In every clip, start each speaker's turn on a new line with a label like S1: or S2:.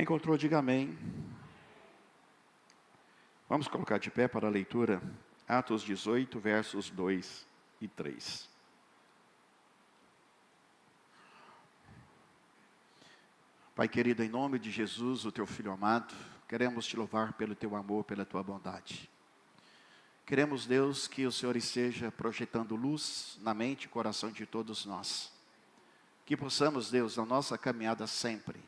S1: Quem encontrou, diga amém. Vamos colocar de pé para a leitura, Atos 18, versos 2 e 3. Pai querido, em nome de Jesus, o teu Filho amado, queremos te louvar pelo teu amor, pela tua bondade. Queremos, Deus, que o Senhor esteja projetando luz na mente e coração de todos nós. Que possamos, Deus, na nossa caminhada sempre,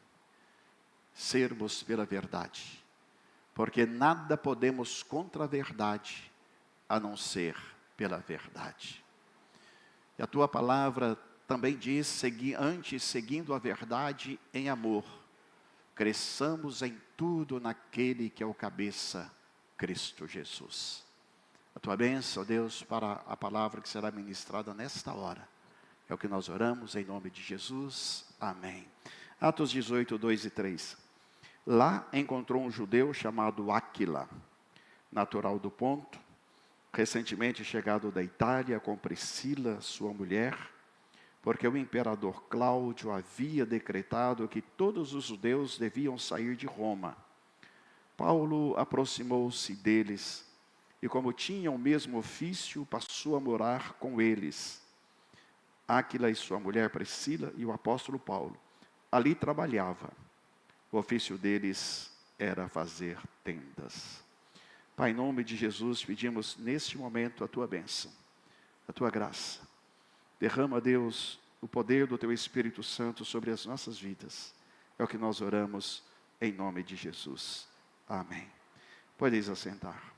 S1: sermos pela verdade. Porque nada podemos contra a verdade, a não ser pela verdade. E a tua palavra também diz, seguindo a verdade em amor, cresçamos em tudo naquele que é o cabeça, Cristo Jesus. A tua bênção, Deus, para a palavra que será ministrada nesta hora. É o que nós oramos em nome de Jesus. Amém. Atos 18, 2 e 3. Lá encontrou um judeu chamado Áquila, natural do Ponto, recentemente chegado da Itália com Priscila, sua mulher, porque o imperador Cláudio havia decretado que todos os judeus deviam sair de Roma. Paulo aproximou-se deles e, como tinham o mesmo ofício, passou a morar com eles. Áquila e sua mulher Priscila e o apóstolo Paulo ali trabalhava. O ofício deles era fazer tendas. Pai, em nome de Jesus, pedimos neste momento a tua bênção, a tua graça. Derrama, Deus, o poder do teu Espírito Santo sobre as nossas vidas. É o que nós oramos em nome de Jesus. Amém. Podeis assentar.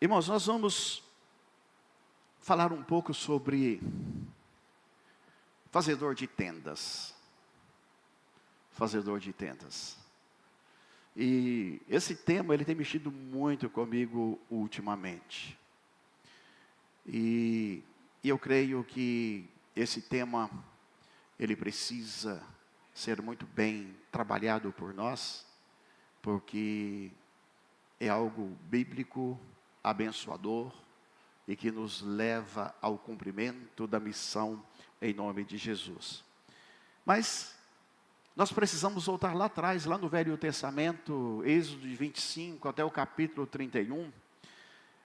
S1: Irmãos, nós vamos falar um pouco sobre fazedor de tendas. Fazedor de tendas. E esse tema, ele tem mexido muito comigo ultimamente. E eu creio que esse tema, ele precisa ser muito bem trabalhado por nós, porque é algo bíblico, abençoador, e que nos leva ao cumprimento da missão em nome de Jesus. Mas nós precisamos voltar lá atrás, lá no Velho Testamento, Êxodo 25 até o capítulo 31,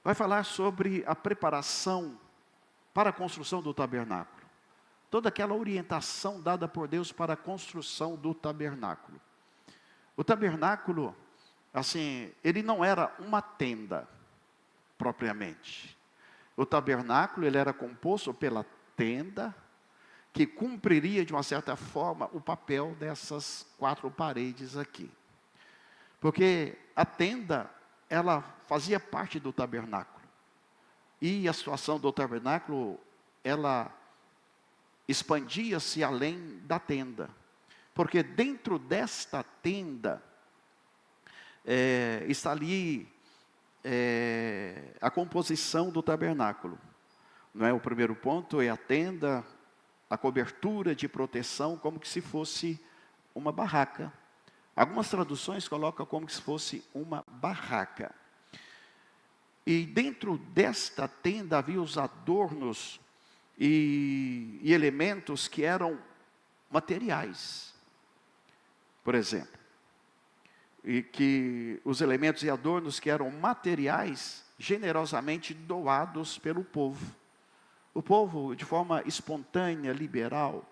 S1: vai falar sobre a preparação para a construção do tabernáculo. Toda aquela orientação dada por Deus para a construção do tabernáculo. O tabernáculo, assim, ele não era uma tenda, propriamente. O tabernáculo, ele era composto pela tenda, que cumpriria de uma certa forma o papel dessas 4 paredes aqui. Porque a tenda, ela fazia parte do tabernáculo. E a situação do tabernáculo, ela expandia-se além da tenda. Porque dentro desta tenda, está ali a composição do tabernáculo. Não é? O primeiro ponto é a tenda, a cobertura de proteção, como que se fosse uma barraca. Algumas traduções colocam como se fosse uma barraca. E dentro desta tenda havia os adornos e elementos que eram materiais. Por exemplo, e que os elementos e adornos que eram materiais, generosamente doados pelo povo. O povo, de forma espontânea, liberal,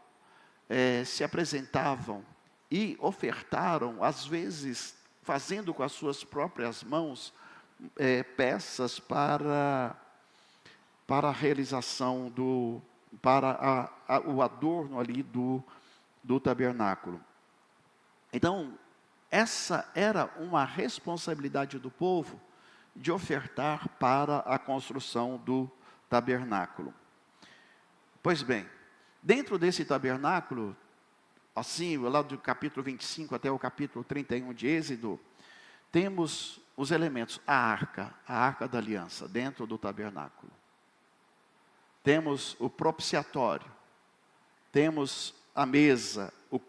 S1: se apresentavam e ofertaram, às vezes, fazendo com as suas próprias mãos, peças para a realização o adorno ali do tabernáculo. Então, essa era uma responsabilidade do povo de ofertar para a construção do tabernáculo. Pois bem, dentro desse tabernáculo, assim, lá do capítulo 25 até o capítulo 31 de Êxodo, temos os elementos, a arca da aliança, dentro do tabernáculo. Temos o propiciatório, temos a mesa, o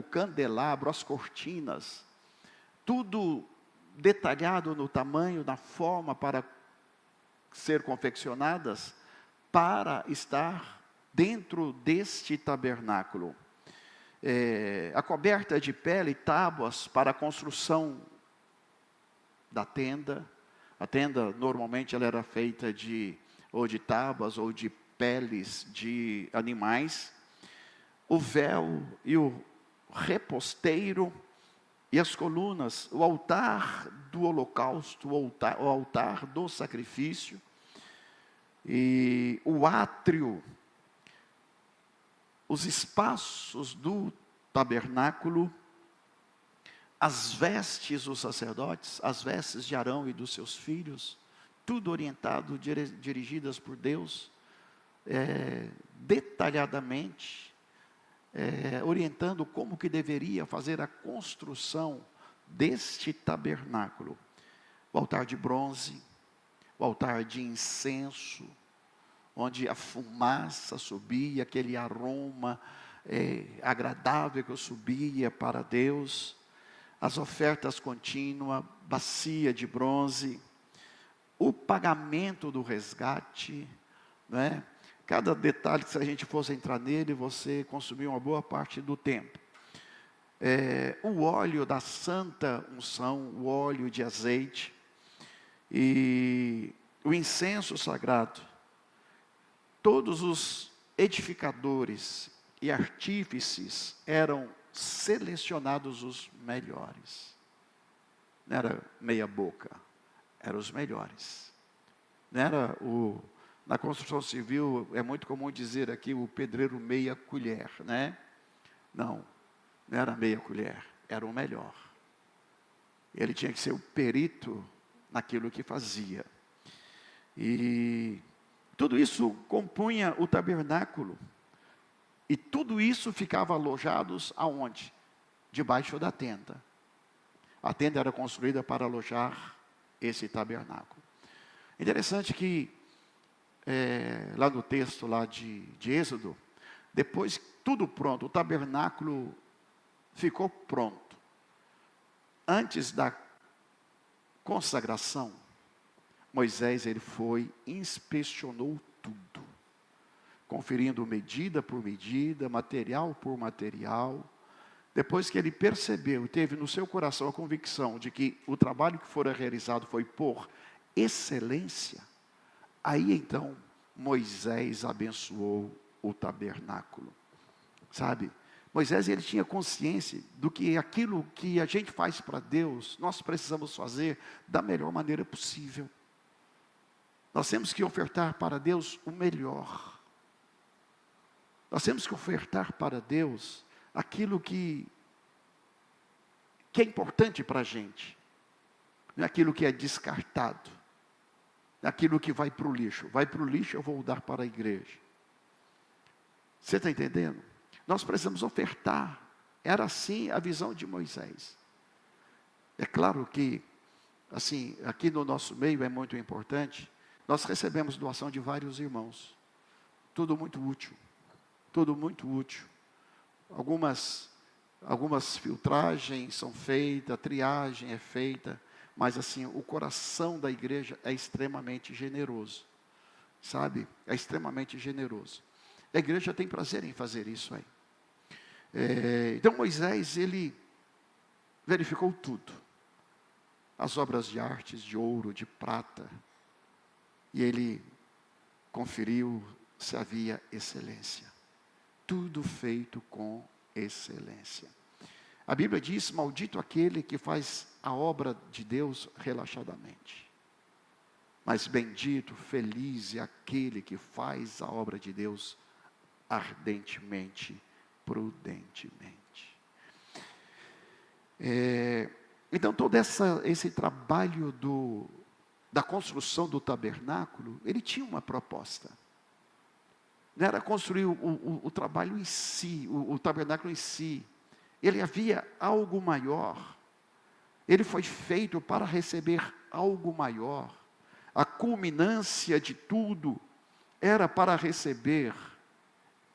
S1: candelabro, as cortinas, tudo detalhado no tamanho, na forma para ser confeccionadas, para estar dentro deste tabernáculo. A coberta de pele e tábuas para a construção da tenda. A tenda, normalmente, ela era feita ou de tábuas ou de peles de animais. O véu e o reposteiro e as colunas, o altar do holocausto, o altar do sacrifício, e o átrio, os espaços do tabernáculo, as vestes dos sacerdotes, as vestes de Arão e dos seus filhos, tudo orientado, dirigidas por Deus, detalhadamente, orientando como que deveria fazer a construção deste tabernáculo. O altar de bronze, o altar de incenso, onde a fumaça subia, aquele aroma agradável que subia para Deus, as ofertas contínuas, bacia de bronze, o pagamento do resgate, né? Cada detalhe, se a gente fosse entrar nele, você consumiu uma boa parte do tempo. O óleo da santa unção, o óleo de azeite, e o incenso sagrado. Todos os edificadores e artífices eram selecionados os melhores. Não era meia boca, eram os melhores. Não era na construção civil, é muito comum dizer aqui o pedreiro meia colher, né? Não era meia colher, era o melhor. Ele tinha que ser o perito naquilo que fazia. E tudo isso compunha o tabernáculo. E tudo isso ficava alojados aonde? Debaixo da tenda. A tenda era construída para alojar esse tabernáculo. Interessante que, lá no texto lá de Êxodo, depois tudo pronto, o tabernáculo ficou pronto. Antes da consagração, Moisés, ele foi, inspecionou tudo, conferindo medida por medida, material por material. Depois que ele percebeu, teve no seu coração a convicção de que o trabalho que fora realizado foi por excelência, aí então Moisés abençoou o tabernáculo. Sabe? Moisés, ele tinha consciência do que aquilo que a gente faz para Deus, nós precisamos fazer da melhor maneira possível. Nós temos que ofertar para Deus o melhor. Nós temos que ofertar para Deus aquilo que é importante para a gente. Não é aquilo que é descartado. Não é aquilo que vai para o lixo. Vai para o lixo, eu vou dar para a igreja. Você está entendendo? Nós precisamos ofertar. Era assim a visão de Moisés. É claro que, assim, aqui no nosso meio é muito importante. Nós recebemos doação de vários irmãos. Tudo muito útil. Tudo muito útil. Algumas filtragens são feitas, a triagem é feita, mas assim, o coração da igreja é extremamente generoso. Sabe? É extremamente generoso. A igreja tem prazer em fazer isso aí. Então Moisés, ele verificou tudo. As obras de artes, de ouro, de prata. E ele conferiu se havia excelência. Tudo feito com excelência. A Bíblia diz, maldito aquele que faz a obra de Deus relaxadamente. Mas bendito, feliz é aquele que faz a obra de Deus ardentemente, prudentemente. Então todo esse trabalho da construção do tabernáculo, ele tinha uma proposta. Não era construir o trabalho em si, o tabernáculo em si. Ele havia algo maior. Ele foi feito para receber algo maior. A culminância de tudo era para receber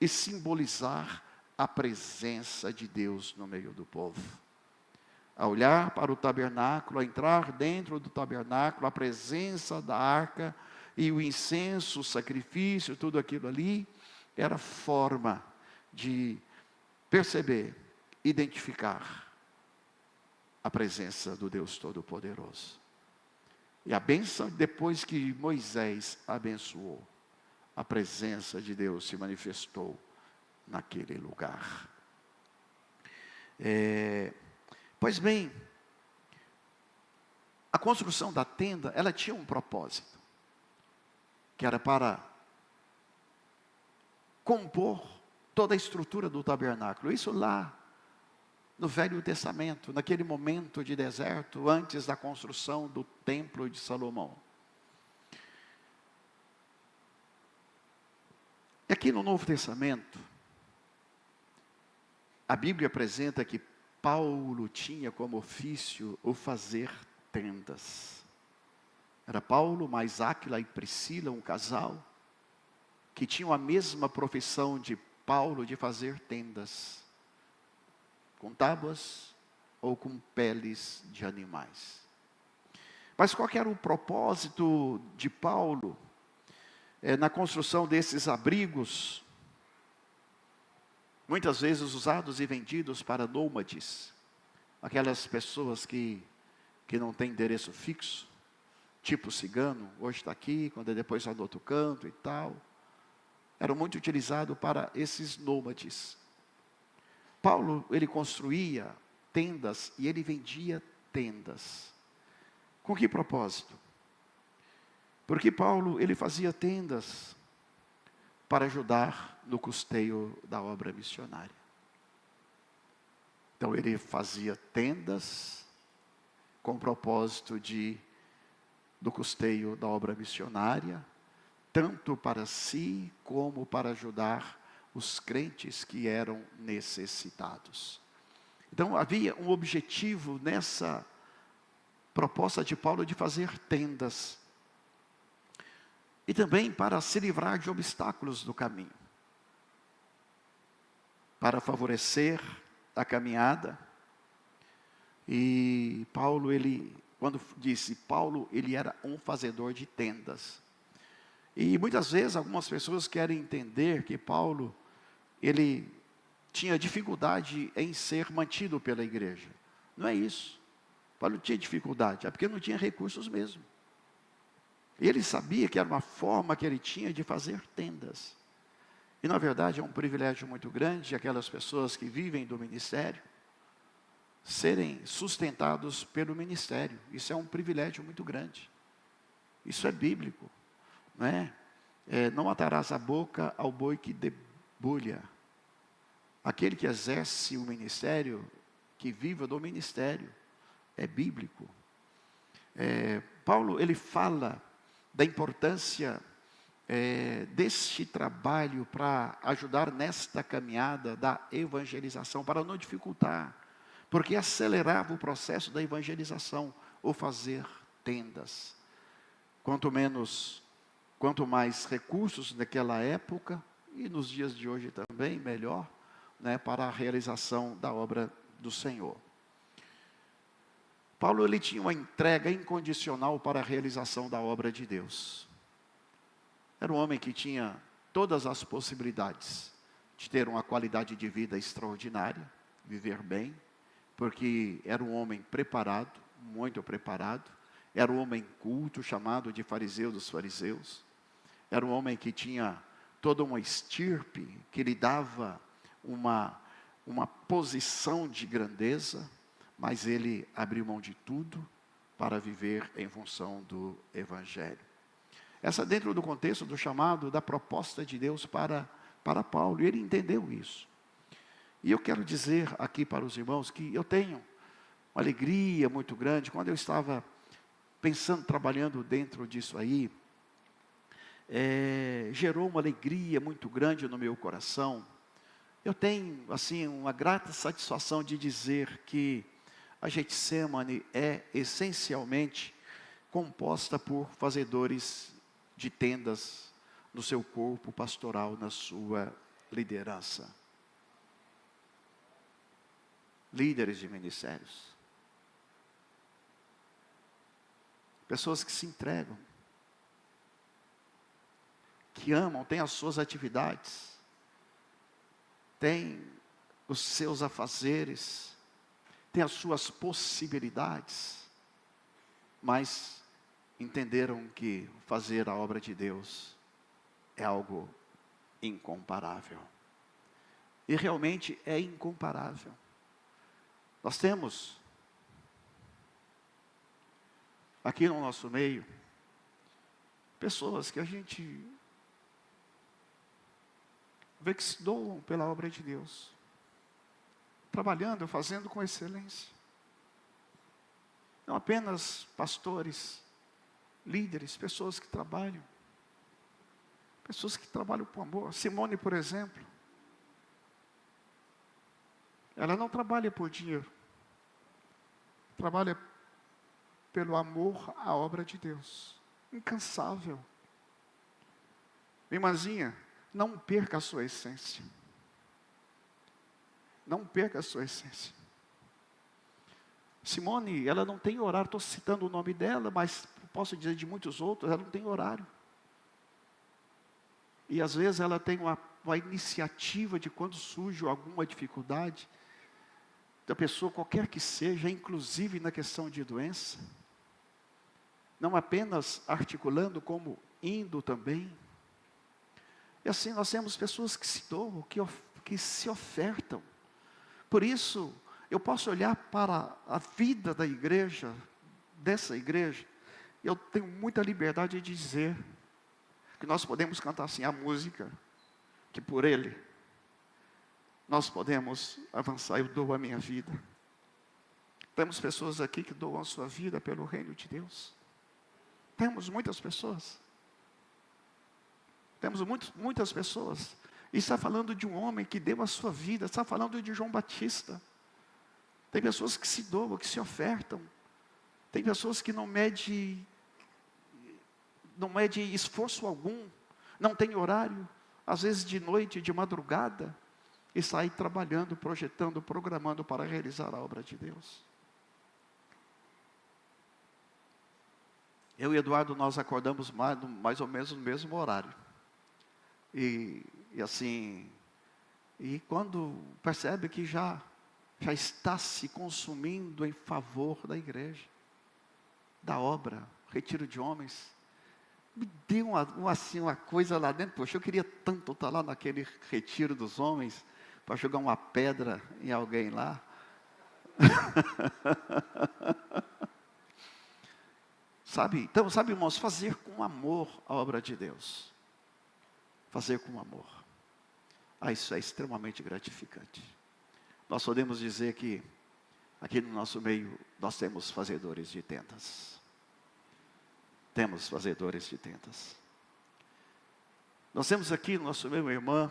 S1: e simbolizar a presença de Deus no meio do povo. A olhar para o tabernáculo, a entrar dentro do tabernáculo, a presença da arca e o incenso, o sacrifício, tudo aquilo ali, era a forma de perceber, identificar a presença do Deus Todo-Poderoso. E a bênção, depois que Moisés abençoou, a presença de Deus se manifestou naquele lugar. Pois bem, a construção da tenda, ela tinha um propósito, que era para compor toda a estrutura do tabernáculo. Isso lá no Velho Testamento, naquele momento de deserto, antes da construção do Templo de Salomão. E aqui no Novo Testamento, a Bíblia apresenta que Paulo tinha como ofício o fazer tendas. Era Paulo mais Áquila e Priscila, um casal, que tinham a mesma profissão de Paulo de fazer tendas, com tábuas ou com peles de animais. Mas qual que era o propósito de Paulo na construção desses abrigos, muitas vezes usados e vendidos para nômades, aquelas pessoas que não têm endereço fixo, tipo cigano, hoje está aqui, quando depois está no outro canto e tal, eram muito utilizados para esses nômades. Paulo, ele construía tendas e ele vendia tendas. Com que propósito? Porque Paulo, ele fazia tendas para ajudar no custeio da obra missionária. Então ele fazia tendas com o propósito do custeio da obra missionária, tanto para si como para ajudar os crentes que eram necessitados. Então havia um objetivo nessa proposta de Paulo de fazer tendas. E também para se livrar de obstáculos do caminho. Para favorecer a caminhada. E Paulo, quando disse Paulo, ele era um fazedor de tendas. E muitas vezes algumas pessoas querem entender que Paulo, ele tinha dificuldade em ser mantido pela igreja. Não é isso. Paulo tinha dificuldade, é porque não tinha recursos mesmo. E ele sabia que era uma forma que ele tinha de fazer tendas. E na verdade é um privilégio muito grande aquelas pessoas que vivem do ministério serem sustentados pelo ministério. Isso é um privilégio muito grande. Isso é bíblico, não é? Não atarás a boca ao boi que debulha. Aquele que exerce o ministério, que vive do ministério, é bíblico. Paulo, ele fala da importância deste trabalho para ajudar nesta caminhada da evangelização, para não dificultar, porque acelerava o processo da evangelização, ou fazer tendas. Quanto mais recursos naquela época, e nos dias de hoje também, melhor, né, para a realização da obra do Senhor. Paulo, ele tinha uma entrega incondicional para a realização da obra de Deus. Era um homem que tinha todas as possibilidades de ter uma qualidade de vida extraordinária, viver bem, porque era um homem preparado, muito preparado, era um homem culto, chamado de fariseu dos fariseus, era um homem que tinha toda uma estirpe, que lhe dava uma posição de grandeza, mas ele abriu mão de tudo para viver em função do Evangelho. Essa dentro do contexto do chamado, da proposta de Deus para Paulo, e ele entendeu isso. E eu quero dizer aqui para os irmãos que eu tenho uma alegria muito grande, quando eu estava pensando, trabalhando dentro disso aí, gerou uma alegria muito grande no meu coração. Eu tenho, assim, uma grata satisfação de dizer que a Getsemane é essencialmente composta por fazedores de tendas no seu corpo pastoral, na sua liderança. Líderes de ministérios. Pessoas que se entregam, que amam, têm as suas atividades, tem os seus afazeres, tem as suas possibilidades, mas entenderam que fazer a obra de Deus é algo incomparável. E realmente é incomparável. Nós temos aqui no nosso meio pessoas que a gente vê que se doam pela obra de Deus, trabalhando, fazendo com excelência. Não apenas pastores, líderes, pessoas que trabalham com amor. Simone, por exemplo, ela não trabalha por dinheiro, trabalha pelo amor à obra de Deus, incansável. Irmãzinha, não perca a sua essência. Não perca a sua essência. Simone, ela não tem horário, estou citando o nome dela, mas posso dizer de muitos outros, ela não tem horário. E às vezes ela tem uma iniciativa de quando surge alguma dificuldade, da pessoa, qualquer que seja, inclusive na questão de doença, não apenas articulando, como indo também. E assim nós temos pessoas que se doam, que se ofertam. Por isso, eu posso olhar para a vida da igreja, dessa igreja, e eu tenho muita liberdade de dizer que nós podemos cantar assim a música, que por Ele nós podemos avançar. Eu dou a minha vida. Temos pessoas aqui que doam a sua vida pelo reino de Deus. Temos muitas pessoas. Temos muitas pessoas. E está falando de um homem que deu a sua vida. Está falando de João Batista. Tem pessoas que se doam, que se ofertam. Tem pessoas que não mede esforço algum. Não tem horário. Às vezes de noite, de madrugada. E sai trabalhando, projetando, programando para realizar a obra de Deus. Eu e Eduardo, nós acordamos mais ou menos no mesmo horário. E assim, e quando percebe que já está se consumindo em favor da igreja, da obra, retiro de homens, me deu uma coisa lá dentro. Poxa, eu queria tanto estar lá naquele retiro dos homens, para jogar uma pedra em alguém lá. Então, irmãos, fazer com amor a obra de Deus. Fazer com amor. Isso é extremamente gratificante. Nós podemos dizer que, aqui no nosso meio, nós temos fazedores de tendas. Temos fazedores de tendas. Nós temos aqui no nosso meio uma irmã,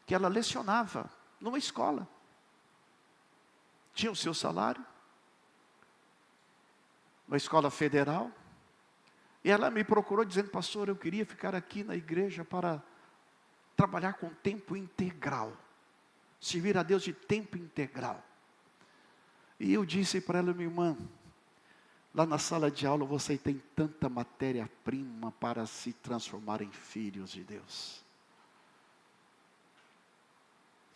S1: que ela lecionava numa escola. Tinha o seu salário, uma escola federal, e ela me procurou dizendo: pastor, eu queria ficar aqui na igreja para trabalhar com tempo integral, servir a Deus de tempo integral. E eu disse para ela: minha irmã, lá na sala de aula você tem tanta matéria-prima para se transformar em filhos de Deus.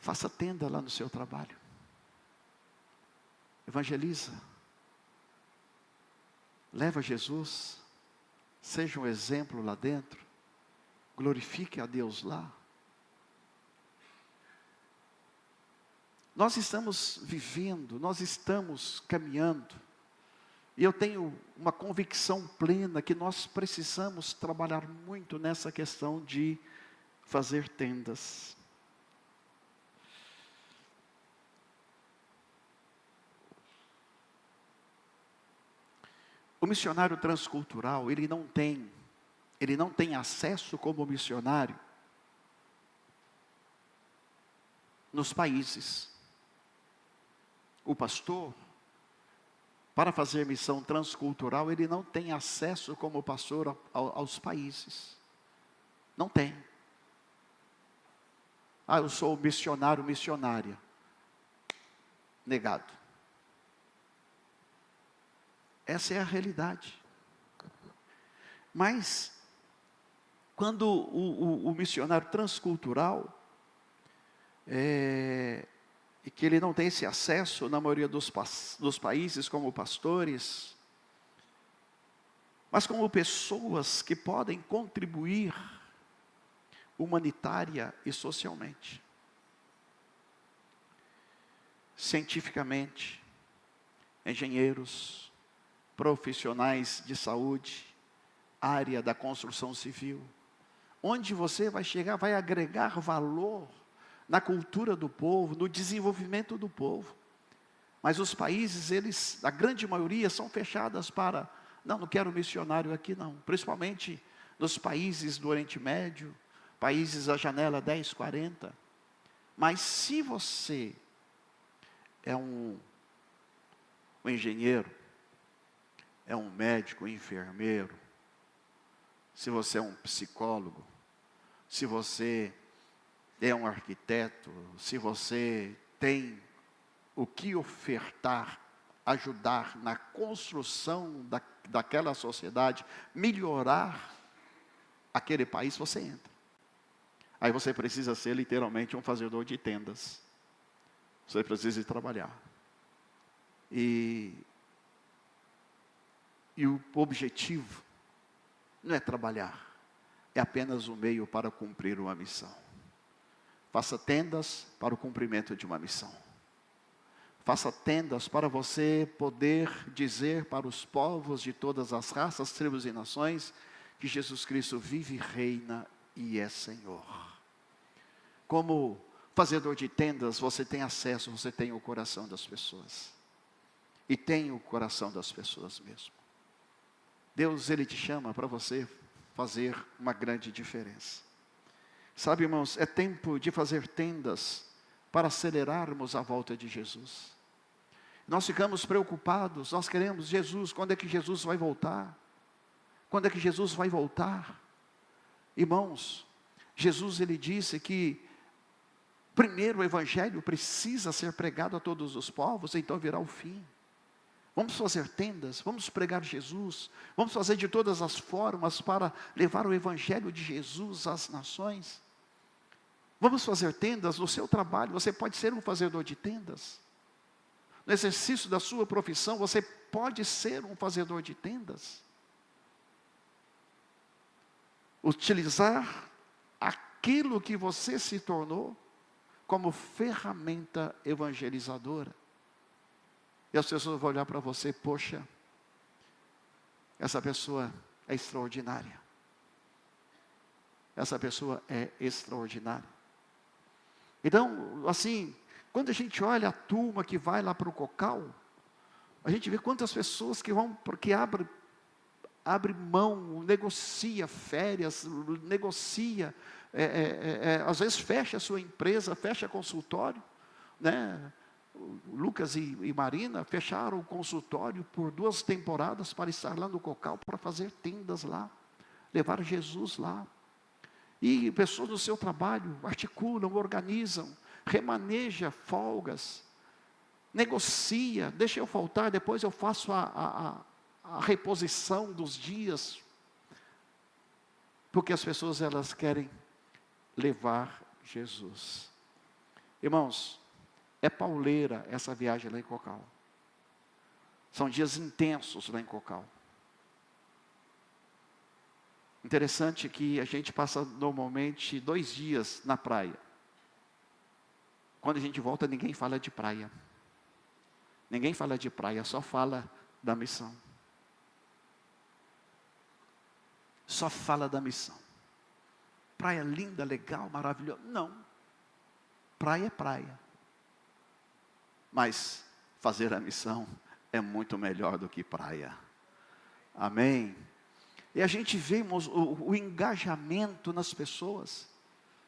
S1: Faça tenda lá no seu trabalho. Evangeliza. Leva Jesus. Seja um exemplo lá dentro. Glorifique a Deus lá. Nós estamos vivendo, nós estamos caminhando. E eu tenho uma convicção plena que nós precisamos trabalhar muito nessa questão de fazer tendas. O missionário transcultural, ele não tem acesso como missionário nos países. O pastor, para fazer missão transcultural, ele não tem acesso como pastor aos países. Não tem. Eu sou missionário, missionária. Negado. Essa é a realidade. Mas, quando o missionário transcultural, e que ele não tem esse acesso na maioria dos países como pastores, mas como pessoas que podem contribuir humanitária e socialmente, cientificamente, engenheiros, profissionais de saúde, área da construção civil. Onde você vai chegar, vai agregar valor na cultura do povo, no desenvolvimento do povo. Mas os países, a grande maioria, são fechadas para, não quero missionário aqui não. Principalmente nos países do Oriente Médio, países da janela 1040. Mas se você é um engenheiro, é um médico, um enfermeiro, se você é um psicólogo, se você é um arquiteto, se você tem o que ofertar, ajudar na construção daquela sociedade, melhorar aquele país, você entra. Aí você precisa ser literalmente um fazedor de tendas. Você precisa trabalhar. E o objetivo não é trabalhar, é apenas um meio para cumprir uma missão. Faça tendas para o cumprimento de uma missão. Faça tendas para você poder dizer para os povos de todas as raças, tribos e nações que Jesus Cristo vive, reina e é Senhor. Como fazedor de tendas, você tem acesso, você tem o coração das pessoas. E tem o coração das pessoas mesmo. Deus, Ele te chama para você fazer uma grande diferença. Sabe, irmãos, é tempo de fazer tendas para acelerarmos a volta de Jesus. Nós ficamos preocupados, nós queremos Jesus, quando é que Jesus vai voltar? Quando é que Jesus vai voltar? Irmãos, Jesus, Ele disse que primeiro o Evangelho precisa ser pregado a todos os povos, então virá o fim. Vamos fazer tendas, vamos pregar Jesus, vamos fazer de todas as formas para levar o Evangelho de Jesus às nações. Vamos fazer tendas no seu trabalho, você pode ser um fazedor de tendas. No exercício da sua profissão, você pode ser um fazedor de tendas. Utilizar aquilo que você se tornou como ferramenta evangelizadora. E as pessoas vão olhar para você, poxa, essa pessoa é extraordinária. Essa pessoa é extraordinária. Então, assim, quando a gente olha a turma que vai lá para o Cocal, a gente vê quantas pessoas que vão, porque abre mão, negocia férias, negocia, às vezes fecha a sua empresa, fecha consultório, né? Lucas e Marina fecharam o consultório por 2 temporadas para estar lá no Cocal, para fazer tendas lá, levar Jesus lá. E pessoas no seu trabalho articulam, organizam, remaneja folgas, negocia, deixa eu faltar, depois eu faço a reposição dos dias, porque as pessoas elas querem levar Jesus. Irmãos, é pauleira essa viagem lá em Cocal. São dias intensos lá em Cocal. Interessante que a gente passa normalmente 2 dias na praia. Quando a gente volta, ninguém fala de praia. Ninguém fala de praia, só fala da missão. Só fala da missão. Praia linda, legal, maravilhosa. Não. Praia é praia. Mas fazer a missão é muito melhor do que praia. Amém? E a gente vê o engajamento nas pessoas.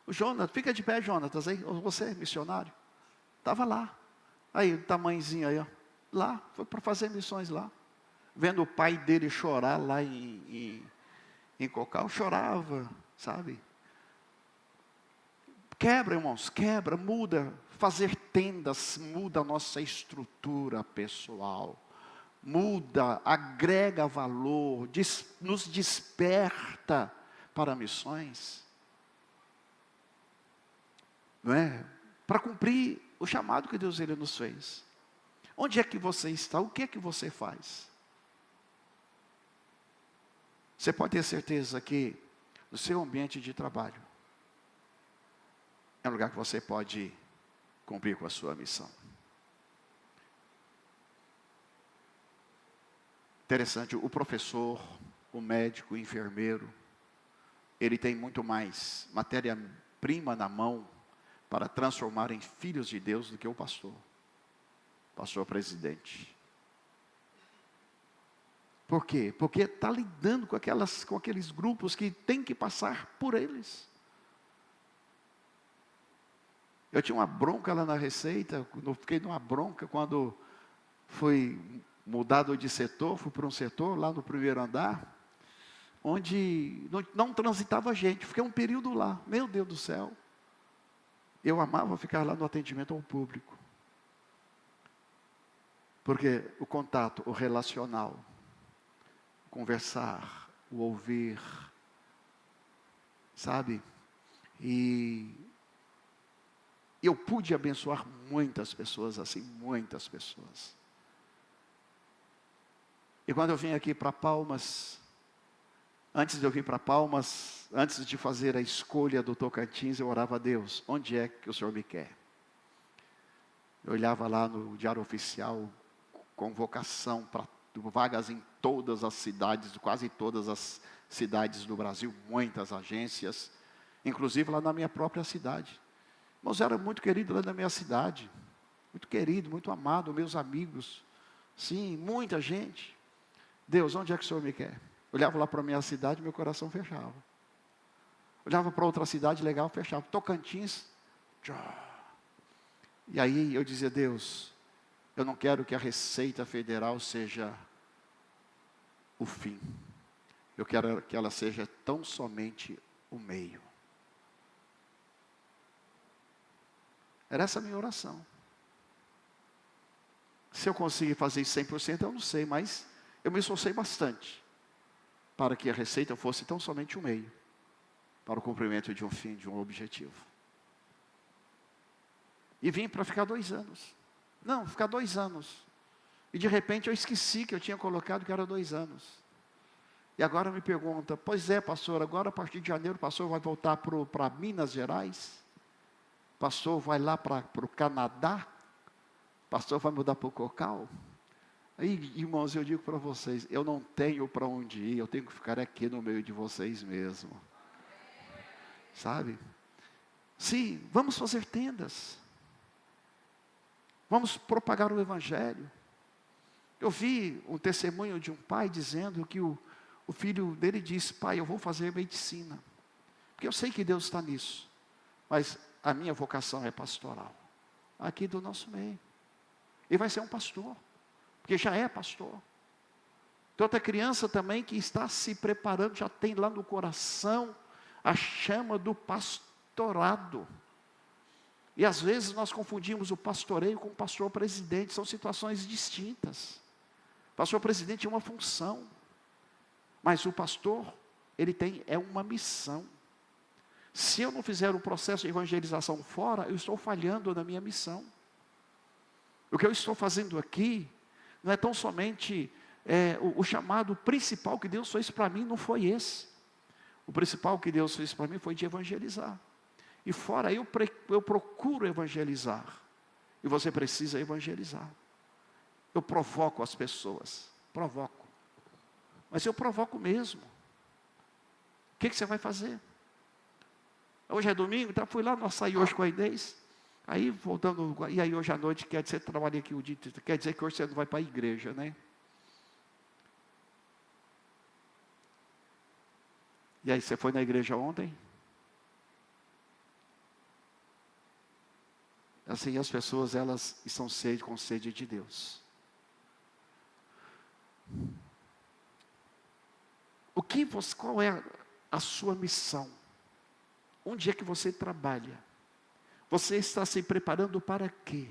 S1: O Jonas, fica de pé, Jonatas, aí, você é missionário. Estava lá. Aí, o tamanhozinho aí, ó. Lá, foi para fazer missões lá. Vendo o pai dele chorar lá em Cocal, chorava, sabe? Quebra, irmãos, quebra, muda. Fazer tendas muda a nossa estrutura pessoal. Muda, agrega valor, nos desperta para missões. Não é? para cumprir o chamado que Deus ele nos fez. Onde é que você está? O que é que você faz? Você pode ter certeza que no seu ambiente de trabalho é um lugar que você pode cumprir com a sua missão. Interessante, o professor, o médico, o enfermeiro, ele tem muito mais matéria-prima na mão para transformar em filhos de Deus do que o pastor presidente. Por quê? Porque está lidando com aqueles grupos que tem que passar por eles. Eu tinha uma bronca lá na Receita, eu fiquei numa bronca quando fui mudado de setor, fui para um setor lá no primeiro andar, onde não transitava gente. Fiquei um período lá, meu Deus do céu. Eu amava ficar lá no atendimento ao público. Porque o contato, o relacional, conversar, o ouvir, sabe? E eu pude abençoar muitas pessoas assim, muitas pessoas. E quando eu vim aqui para Palmas, antes de eu vir para Palmas, antes de fazer a escolha do Tocantins, eu orava a Deus, onde é que o Senhor me quer? Eu olhava lá no Diário Oficial, convocação para vagas em todas as cidades, quase todas as cidades do Brasil, muitas agências, inclusive lá na minha própria cidade. Mas era muito querido lá na minha cidade, muito querido, muito amado, meus amigos, sim, muita gente. Deus, onde é que o Senhor me quer? Olhava lá para a minha cidade, meu coração fechava. Olhava para outra cidade, legal, fechava. Tocantins, tchau. E aí eu dizia, Deus, eu não quero que a Receita Federal seja o fim. Eu quero que ela seja tão somente o meio. Era essa a minha oração. Se eu conseguir fazer isso 100%, eu não sei, mas eu me esforcei bastante para que a Receita fosse tão somente o meio para o cumprimento de um fim, de um objetivo. E vim para ficar 2 anos. Não, ficar 2 anos. E de repente eu esqueci que eu tinha colocado que era 2 anos. E agora me pergunta, pois é, pastor, agora a partir de janeiro o pastor vai voltar para Minas Gerais? O pastor vai lá para o Canadá? O pastor vai mudar para o Cocal? Aí, irmãos, eu digo para vocês, eu não tenho para onde ir, eu tenho que ficar aqui no meio de vocês mesmo. Sabe? Sim, vamos fazer tendas. Vamos propagar o Evangelho. Eu vi um testemunho de um pai dizendo que o filho dele disse, pai, eu vou fazer medicina. Porque eu sei que Deus está nisso. Mas a minha vocação é pastoral. Aqui do nosso meio. E vai ser um pastor. Porque já é pastor. Tem outra criança também que está se preparando, já tem lá no coração a chama do pastorado. E às vezes nós confundimos o pastoreio com o pastor presidente, são situações distintas. O pastor presidente é uma função, mas o pastor, ele é uma missão. Se eu não fizer o processo de evangelização fora, eu estou falhando na minha missão. O que eu estou fazendo aqui, não é tão somente o chamado principal que Deus fez para mim, não foi esse. O principal que Deus fez para mim foi de evangelizar. E fora eu procuro evangelizar. E você precisa evangelizar. Eu provoco as pessoas. Provoco. Mas eu provoco mesmo. O que você vai fazer? Hoje é domingo, então fui lá no açaí hoje com a Inês. Aí voltando, e aí hoje à noite, quer dizer que você trabalha aqui o dia, quer dizer que hoje você não vai para a igreja, né? E aí, você foi na igreja ontem? Assim, as pessoas, elas estão com sede de Deus. Qual é a sua missão? Onde é que você trabalha? Você está se preparando para quê?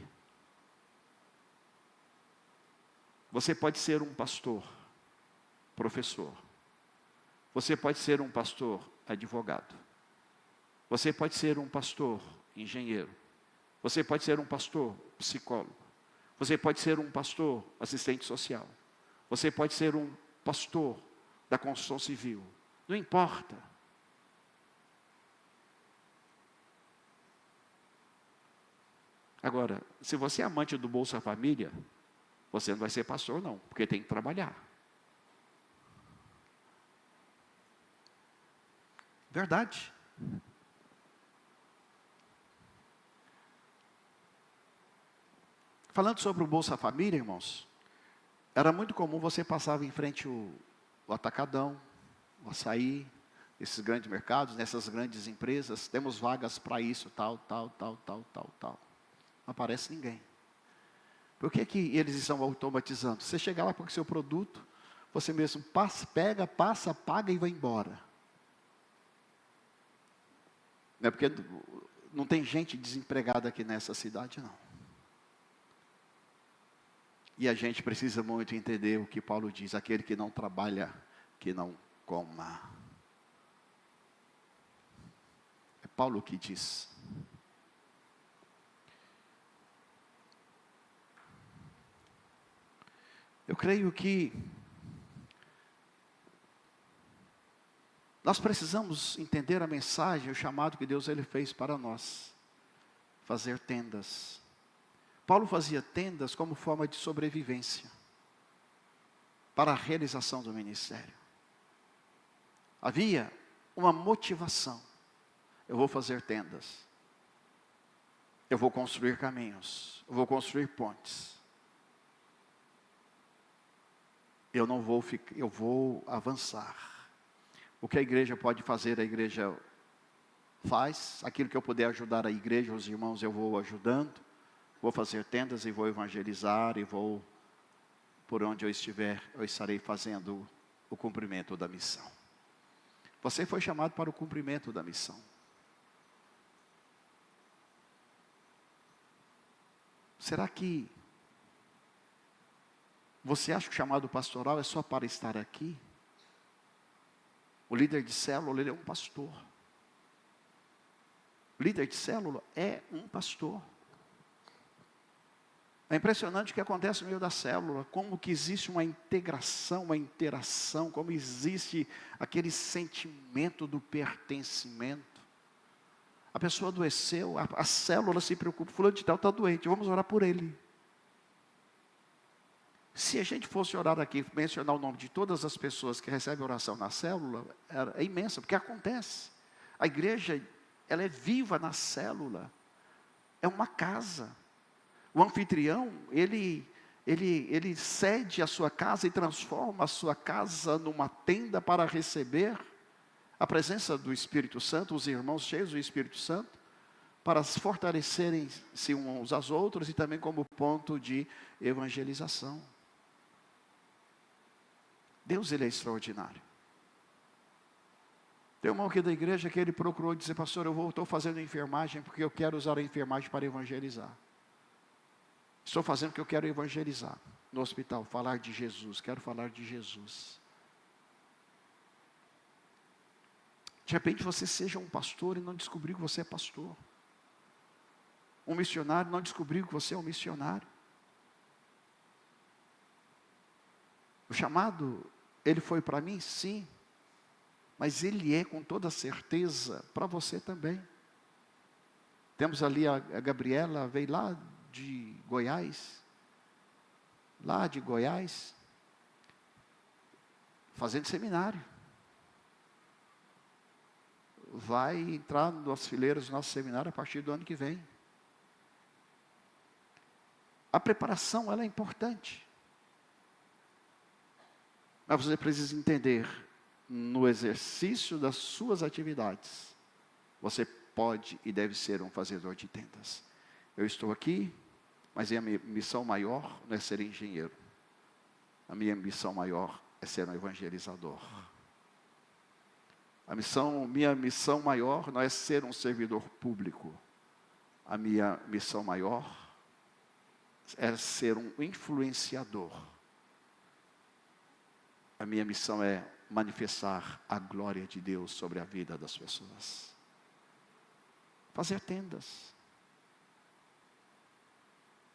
S1: Você pode ser um pastor, professor. Você pode ser um pastor, advogado. Você pode ser um pastor, engenheiro. Você pode ser um pastor psicólogo. Você pode ser um pastor assistente social. Você pode ser um pastor da construção civil. Não importa. Agora, se você é amante do Bolsa Família, você não vai ser pastor não, porque tem que trabalhar. Verdade. Falando sobre o Bolsa Família, irmãos, era muito comum você passar em frente o Atacadão, o Açaí, esses grandes mercados, nessas grandes empresas, temos vagas para isso, tal. Não aparece ninguém. Por que eles estão automatizando? Você chega lá com o seu produto, você mesmo pega, passa, paga e vai embora. Não é porque não tem gente desempregada aqui nessa cidade, não. E a gente precisa muito entender o que Paulo diz: aquele que não trabalha, que não coma. É Paulo que diz. Eu creio que nós precisamos entender a mensagem, o chamado que Deus ele fez para nós. Fazer tendas. Paulo fazia tendas como forma de sobrevivência para a realização do ministério. Havia uma motivação. Eu vou fazer tendas. Eu vou construir caminhos. Eu vou construir pontes. Eu vou avançar. O que a igreja pode fazer, a igreja faz. Aquilo que eu puder ajudar a igreja, os irmãos, eu vou ajudando. Vou fazer tendas e vou evangelizar e vou, por onde eu estiver, eu estarei fazendo o cumprimento da missão. Você foi chamado para o cumprimento da missão. Será que você acha que o chamado pastoral é só para estar aqui? O líder de célula, ele é um pastor. O líder de célula é um pastor. É impressionante o que acontece no meio da célula, como que existe uma integração, uma interação, como existe aquele sentimento do pertencimento. A pessoa adoeceu, a célula se preocupa, fulano de tal está doente, vamos orar por ele. Se a gente fosse orar aqui, mencionar o nome de todas as pessoas que recebem oração na célula, é imensa, porque acontece. A igreja, ela é viva na célula, é uma casa. O anfitrião, ele cede a sua casa e transforma a sua casa numa tenda para receber a presença do Espírito Santo, os irmãos cheios do Espírito Santo, para fortalecerem-se uns aos outros e também como ponto de evangelização. Deus, ele é extraordinário. Tem um irmão aqui da igreja que ele procurou dizer: pastor, estou fazendo enfermagem porque eu quero usar a enfermagem para evangelizar. Estou fazendo porque eu quero evangelizar no hospital, falar de Jesus, quero falar de Jesus. De repente você seja um pastor e não descobriu que você é pastor. Um missionário não descobriu que você é um missionário. O chamado, ele foi para mim, sim, mas ele é com toda certeza para você também. Temos ali a Gabriela, veio lá de Goiás, fazendo seminário. Vai entrar nas fileiras do nosso seminário a partir do ano que vem. A preparação, ela é importante. Mas você precisa entender, no exercício das suas atividades, você pode e deve ser um fazedor de tendas. Eu estou aqui, mas a minha missão maior não é ser engenheiro. A minha missão maior é ser um evangelizador. Minha missão maior não é ser um servidor público. A minha missão maior é ser um influenciador. A minha missão é manifestar a glória de Deus sobre a vida das pessoas. Fazer tendas.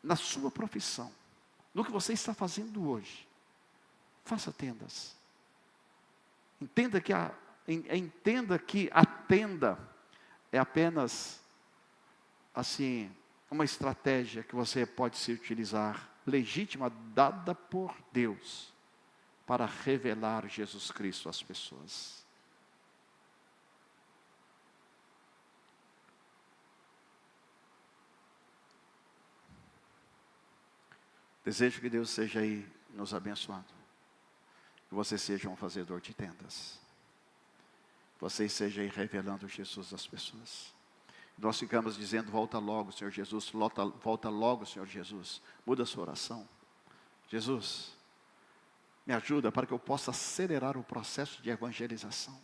S1: na sua profissão, no que você está fazendo hoje, faça tendas. Entenda que a tenda é apenas, assim, uma estratégia que você pode se utilizar, legítima, dada por Deus, para revelar Jesus Cristo às pessoas. Desejo que Deus seja aí nos abençoando. Que você seja um fazedor de tendas. Que você esteja aí revelando Jesus às pessoas. Nós ficamos dizendo, volta logo, Senhor Jesus. Volta logo, Senhor Jesus. Muda a sua oração. Jesus, me ajuda para que eu possa acelerar o processo de evangelização.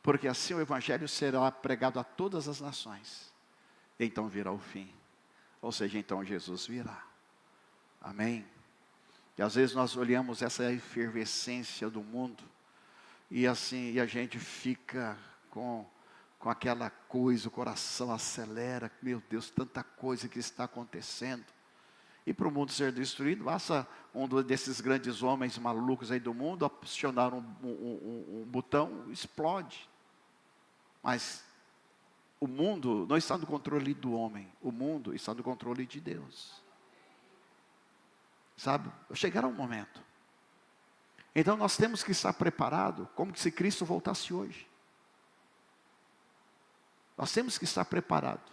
S1: Porque assim o Evangelho será pregado a todas as nações. Então virá o fim. Ou seja, então Jesus virá. Amém? E às vezes nós olhamos essa efervescência do mundo, e assim, e a gente fica com aquela coisa, o coração acelera, meu Deus, tanta coisa que está acontecendo. E para o mundo ser destruído, basta um desses grandes homens malucos aí do mundo acionar um botão, explode. Mas o mundo não está no controle do homem, o mundo está no controle de Deus. Sabe, chegará um momento. Então nós temos que estar preparados, como se Cristo voltasse hoje. Nós temos que estar preparados.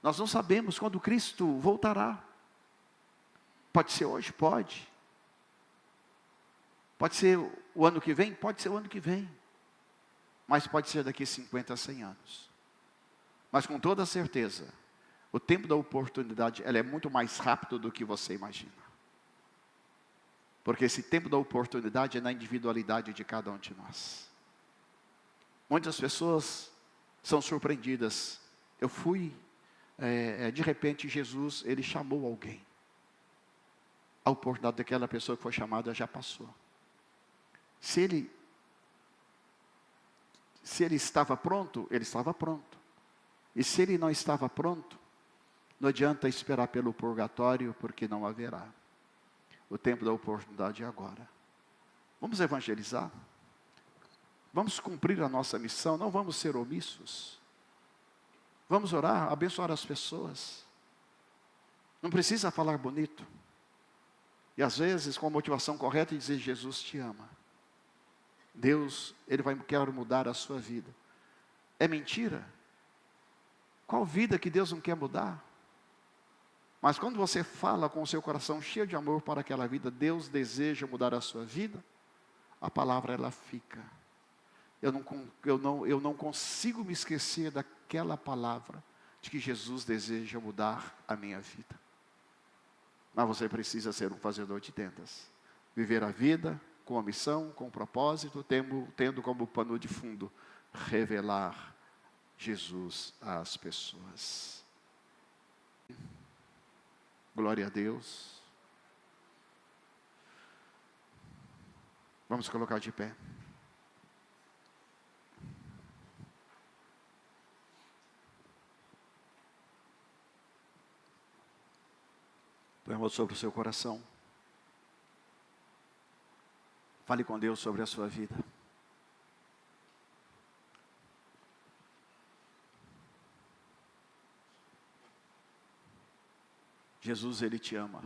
S1: Nós não sabemos quando Cristo voltará. Pode ser hoje? Pode. Pode ser o ano que vem? Pode ser o ano que vem. Mas pode ser daqui 50 a 100 anos. Mas com toda certeza, o tempo da oportunidade, ela é muito mais rápido do que você imagina. Porque esse tempo da oportunidade é na individualidade de cada um de nós. Muitas pessoas são surpreendidas. Eu fui, de repente Jesus, ele chamou alguém. A oportunidade daquela pessoa que foi chamada já passou. Se ele estava pronto, ele estava pronto. E se ele não estava pronto, não adianta esperar pelo purgatório, porque não haverá. O tempo da oportunidade é agora. Vamos evangelizar. Vamos cumprir a nossa missão. Não vamos ser omissos. Vamos orar, abençoar as pessoas. Não precisa falar bonito. E às vezes com a motivação correta e dizer, Jesus te ama. Deus, Ele quer mudar a sua vida. É mentira? Qual vida que Deus não quer mudar? Mas quando você fala com o seu coração cheio de amor para aquela vida, Deus deseja mudar a sua vida, a palavra ela fica. Eu não consigo me esquecer daquela palavra, de que Jesus deseja mudar a minha vida. Mas você precisa ser um fazedor de tendas. Viver a vida com a missão, com o propósito, tendo como pano de fundo, revelar Jesus às pessoas. Glória a Deus. Vamos colocar de pé. Põe a mão sobre o seu coração. Fale com Deus sobre a sua vida. Jesus, Ele te ama.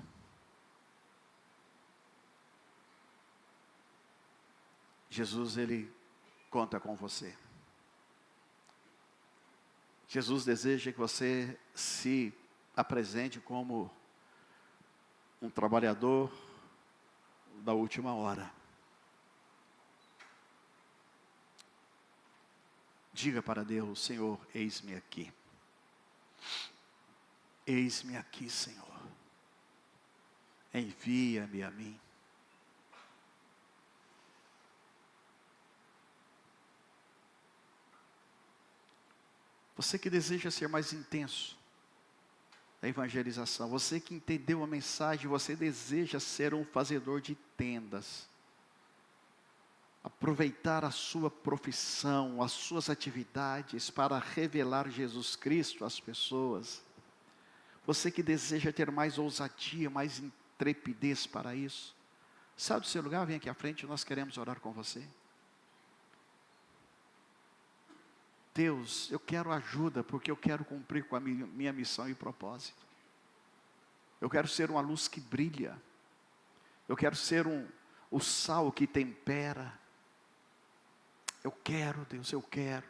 S1: Jesus, Ele conta com você. Jesus deseja que você se apresente como um trabalhador da última hora. Diga para Deus, Senhor, eis-me aqui. Eis-me aqui, Senhor. Envia-me a mim. Você que deseja ser mais intenso na evangelização, você que entendeu a mensagem, você deseja ser um fazedor de tendas, aproveitar a sua profissão, as suas atividades para revelar Jesus Cristo às pessoas. Você que deseja ter mais ousadia, mais intrepidez para isso. Sai do seu lugar, vem aqui à frente, nós queremos orar com você. Deus, eu quero ajuda, porque eu quero cumprir com a minha missão e propósito. Eu quero ser uma luz que brilha. Eu quero ser o sal que tempera. Eu quero, Deus, eu quero.